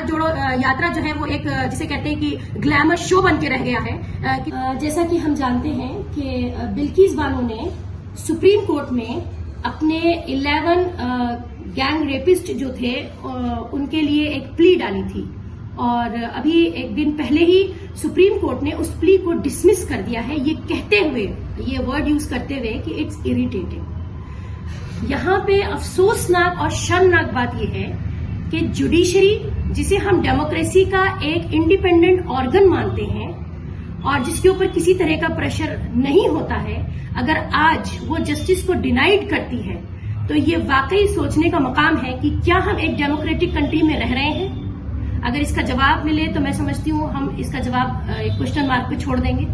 भारत जोड़ो यात्रा जो है वो एक जिसे कहते हैं कि ग्लैमर शो बन के रह गया है। जैसा कि हम जानते हैं कि बिल्किस बानो ने सुप्रीम कोर्ट में अपने 11 गैंग रेपिस्ट जो थे उनके लिए एक प्ली डाली थी और अभी एक दिन पहले ही सुप्रीम कोर्ट ने उस प्ली को डिसमिस कर दिया है, ये कहते हुए, ये वर्ड यूज करते हुए कि इट्स इरिटेटिंग। यहां पे अफसोसनाक और शर्मनाक बात यह है कि जुडिशरी, जिसे हम डेमोक्रेसी का एक इंडिपेंडेंट ऑर्गन मानते हैं और जिसके ऊपर किसी तरह का प्रेशर नहीं होता है, अगर आज वो जस्टिस को डिनाइड करती है तो ये वाकई सोचने का मकाम है कि क्या हम एक डेमोक्रेटिक कंट्री में रह रहे हैं। अगर इसका जवाब मिले तो मैं समझती हूँ हम इसका जवाब एक क्वेश्चन मार्क पे छोड़ देंगे।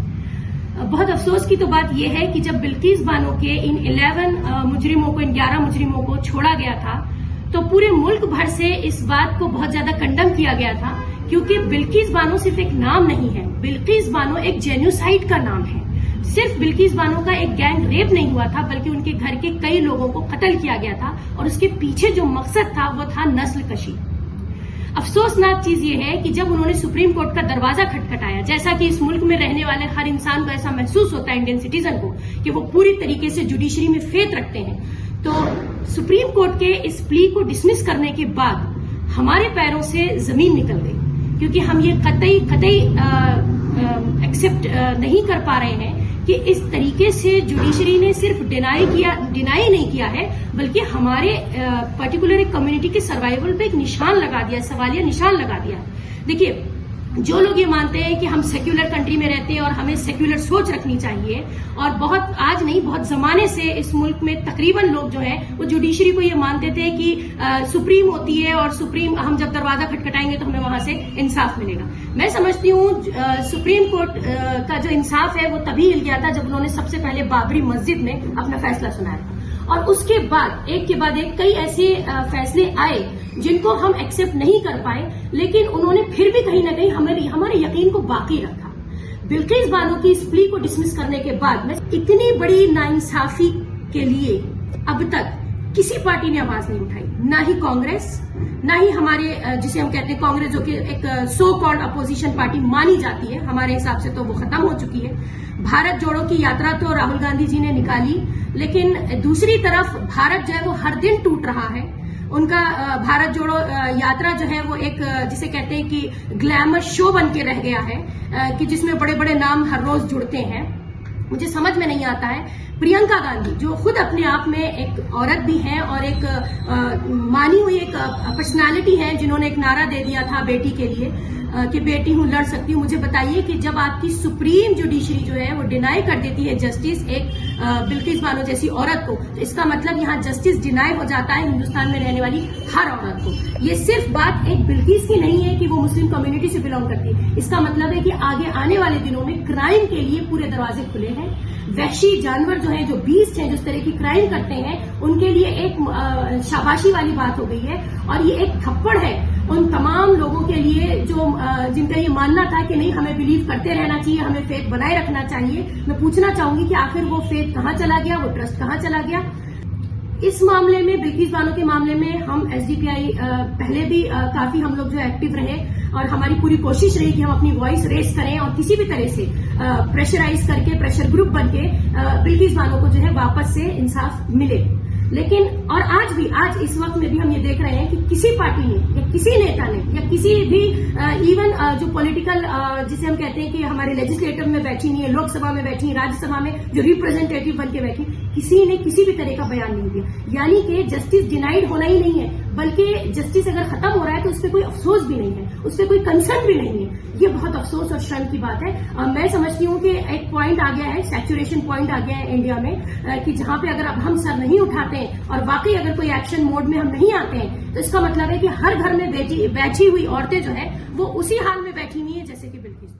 बहुत अफसोस की तो बात यह है कि जब बिल्किस बानो के इन 11 मुजरिमों को, इन 11 मुजरिमों को छोड़ा गया था तो पूरे मुल्क भर से इस बात को बहुत ज्यादा कंडम किया गया था, क्योंकि बिल्किस बानो सिर्फ एक नाम नहीं है, बिल्किस बानो एक जेन्युसाइड का नाम है। सिर्फ बिल्किस बानो का एक गैंग रेप नहीं हुआ था, बल्कि उनके घर के कई लोगों को कत्ल किया गया था और उसके पीछे जो मकसद था वो था नस्ल कशी। अफसोसनाक चीज ये है कि जब उन्होंने सुप्रीम कोर्ट का दरवाजा खटखटाया, जैसा कि इस मुल्क में रहने वाले हर इंसान को ऐसा महसूस होता है, इंडियन सिटीजन को, कि वो पूरी तरीके से जुडिशरी में फेथ रखते हैं, तो सुप्रीम कोर्ट के इस प्ली को डिसमिस करने के बाद हमारे पैरों से जमीन निकल गई, क्योंकि हम ये कतई एक्सेप्ट नहीं कर पा रहे हैं कि इस तरीके से जुडिशरी ने सिर्फ डिनाई नहीं किया है, बल्कि हमारे पर्टिकुलर एक कम्युनिटी के सर्वाइवल पे एक निशान लगा दिया, सवालिया निशान लगा दिया। देखिए, जो लोग ये मानते हैं कि हम सेक्युलर कंट्री में रहते हैं और हमें सेक्युलर सोच रखनी चाहिए, और बहुत आज नहीं बहुत जमाने से इस मुल्क में तकरीबन लोग जो है वो जुडिशरी को ये मानते थे कि सुप्रीम होती है और सुप्रीम, हम जब दरवाजा खटखटाएंगे तो हमें वहां से इंसाफ मिलेगा। मैं समझती हूँ सुप्रीम कोर्ट का जो इंसाफ है वो तभी हिल गया था जब उन्होंने सबसे पहले बाबरी मस्जिद में अपना फैसला सुनाया था, और उसके बाद एक के बाद एक कई ऐसे फैसले आए जिनको हम एक्सेप्ट नहीं कर पाए, लेकिन उन्होंने फिर भी कहीं ना कहीं हमारे यकीन को बाकी रखा। बिल्किस बानो की इस प्ली को डिसमिस करने के बाद में इतनी बड़ी नाइंसाफी के लिए अब तक किसी पार्टी ने आवाज नहीं उठाई, ना ही कांग्रेस, ना ही हमारे जिसे हम कहते हैं कांग्रेस, जो कि एक सो कॉल्ड अपोजिशन पार्टी मानी जाती है, हमारे हिसाब से तो वो खत्म हो चुकी है। भारत जोड़ो की यात्रा तो राहुल गांधी जी ने निकाली, लेकिन दूसरी तरफ भारत जो है वो हर दिन टूट रहा है। उनका भारत जोड़ो यात्रा जो है वो एक जिसे कहते हैं कि ग्लैमर शो बन के रह गया है, कि जिसमें बड़े बड़े नाम हर रोज जुड़ते हैं। मुझे समझ में नहीं आता है, प्रियंका गांधी जो खुद अपने आप में एक औरत भी है और एक मानी हुई एक पर्सनालिटी है, जिन्होंने एक नारा दे दिया था बेटी के लिए कि बेटी हूं, लड़ सकती हूं। मुझे बताइए कि जब आपकी सुप्रीम जुडिशरी जो है वो डिनाई कर देती है जस्टिस एक बिल्किस बानो जैसी औरत को, तो इसका मतलब यहाँ जस्टिस डिनाई हो जाता है हिंदुस्तान में रहने वाली हर औरत को। ये सिर्फ बात एक बिल्किस की नहीं है कि वो मुस्लिम कम्युनिटी से बिलोंग करती है, इसका मतलब है कि आगे आने वाले दिनों में क्राइम के लिए पूरे दरवाजे खुले हैं। वहशी जानवर जो है, जो बीस्ट हैं, जो इस तरह की क्राइम करते हैं, उनके लिए एक शाबाशी वाली बात हो गई है, और ये एक थप्पड़ है उन तमाम लोगों के लिए जो जिनका ये मानना था कि नहीं, हमें बिलीव करते रहना चाहिए, हमें फेथ बनाए रखना चाहिए। मैं पूछना चाहूंगी कि आखिर वो फेथ कहाँ चला गया, वो ट्रस्ट कहाँ चला गया। इस मामले में, बिल्किस बानो के मामले में, हम एसडीपीआई पहले भी काफी हम लोग जो एक्टिव रहे और हमारी पूरी कोशिश रही कि हम अपनी वॉइस रेस करें और किसी भी तरह से प्रेशराइज करके, प्रेशर ग्रुप बनके बिल्किस बानो को जो है वापस से इंसाफ मिले। लेकिन और आज इस वक्त में भी हम ये देख रहे हैं कि किसी पार्टी ने या किसी नेता ने या किसी भी इवन जो पॉलिटिकल जिसे हम कहते हैं कि हमारे लेजिस्लेटिव में बैठी नहीं है, लोकसभा में बैठी, राज्यसभा में जो रिप्रेजेंटेटिव बन के बैठी, किसी ने किसी भी तरह का बयान नहीं दिया। यानी कि जस्टिस डिनाइड होना ही नहीं है, बल्कि जस्टिस अगर खत्म हो रहा है तो उस पर कोई अफसोस भी नहीं है, उस पर कोई कंसर्न भी नहीं है। ये बहुत अफसोस और शर्म की बात है। मैं समझती हूँ कि एक पॉइंट आ गया है, सैचुरेशन पॉइंट आ गया है इंडिया में, कि जहां पे अगर अब हम सर नहीं उठाते हैं और वाकई अगर कोई एक्शन मोड में हम नहीं आते हैं, तो इसका मतलब है कि हर घर में बैठी हुई औरतें जो है वो उसी हाल में बैठी हुई है जैसे कि बिल्किस।